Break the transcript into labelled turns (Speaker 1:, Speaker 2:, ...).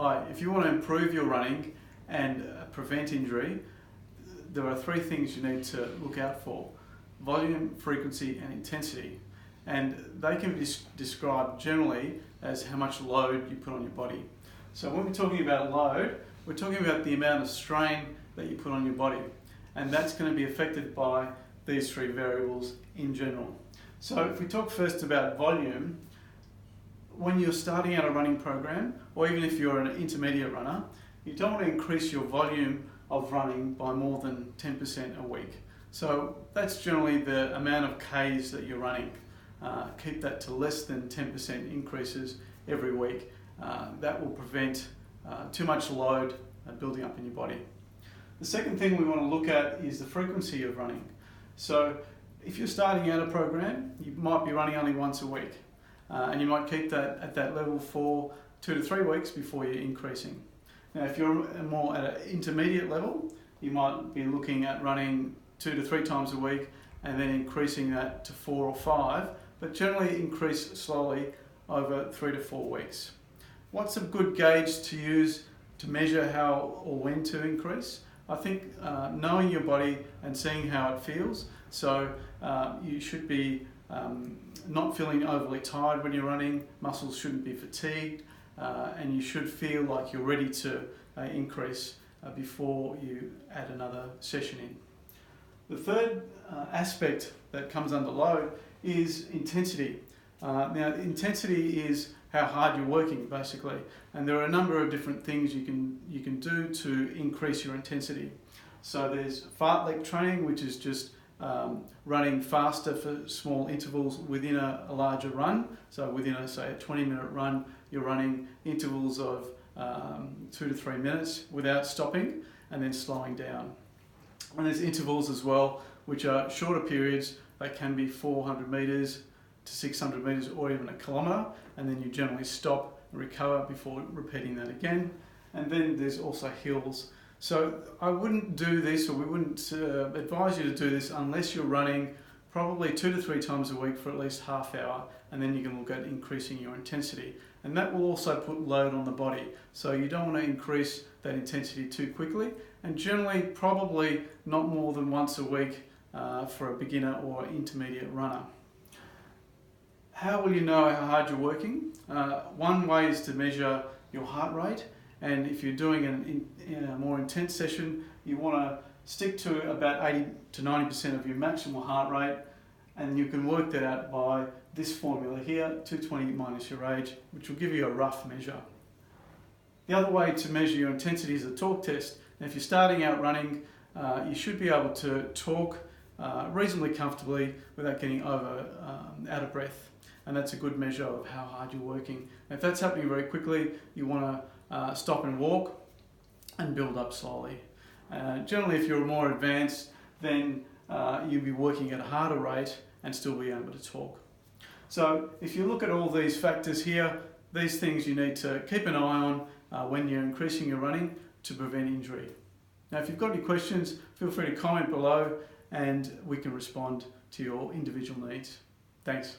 Speaker 1: Hi, if you want to improve your running and prevent injury, there are three things you need to look out for: volume, frequency and intensity. And they can be described generally as how much load you put on your body. So when we're talking about load, we're talking about the amount of strain that you put on your body. And that's going to be affected by these three variables in general. So if we talk first about volume, when you're starting out a running program, or even if you're an intermediate runner, you don't want to increase your volume of running by more than 10% a week. So that's generally the amount of Ks that you're running. Keep that to less than 10% increases every week. That will prevent too much load building up in your body. The second thing we want to look at is the frequency of running. So if you're starting out a program, you might be running only once a week. And you might keep that at that level for 2 to 3 weeks before you're increasing. Now, if you're more at an intermediate level, you might be looking at running 2 to 3 times a week and then increasing that to 4 or 5, but generally increase slowly over 3 to 4 weeks. What's a good gauge to use to measure how or when to increase? I think knowing your body and seeing how it feels. So you should be not feeling overly tired when you're running, muscles shouldn't be fatigued, and you should feel like you're ready to increase before you add another session in. The third aspect that comes under load is intensity. Now, intensity is how hard you're working, basically, and there are a number of different things you can do to increase your intensity. So there's fartlek training, which is just running faster for small intervals within a larger run. So within say a 20-minute run, you're running intervals of 2 to 3 minutes without stopping and then slowing down. And there's intervals as well, which are shorter periods. They can be 400 meters to 600 meters or even a kilometer, and then you generally stop and recover before repeating that again. And then there's also hills. So I wouldn't do this, or we wouldn't advise you to do this unless you're running probably 2 to 3 times a week for at least half hour, and then you can look at increasing your intensity. And that will also put load on the body. So you don't want to increase that intensity too quickly, and generally probably not more than once a week for a beginner or intermediate runner. How will you know how hard you're working? One way is to measure your heart rate. And if you're doing a more intense session, you want to stick to about 80 to 90% of your maximal heart rate, and you can work that out by this formula here, 220 minus your age, which will give you a rough measure. The other way to measure your intensity is a talk test. Now, if you're starting out running, you should be able to talk reasonably comfortably without getting out of breath. And that's a good measure of how hard you're working. Now, if that's happening very quickly, you want to stop and walk and build up slowly. Generally, if you're more advanced, then you'll be working at a harder rate and still be able to talk. So if you look at all these factors here, these things you need to keep an eye on when you're increasing your running to prevent injury. Now, if you've got any questions, feel free to comment below and we can respond to your individual needs. Thanks.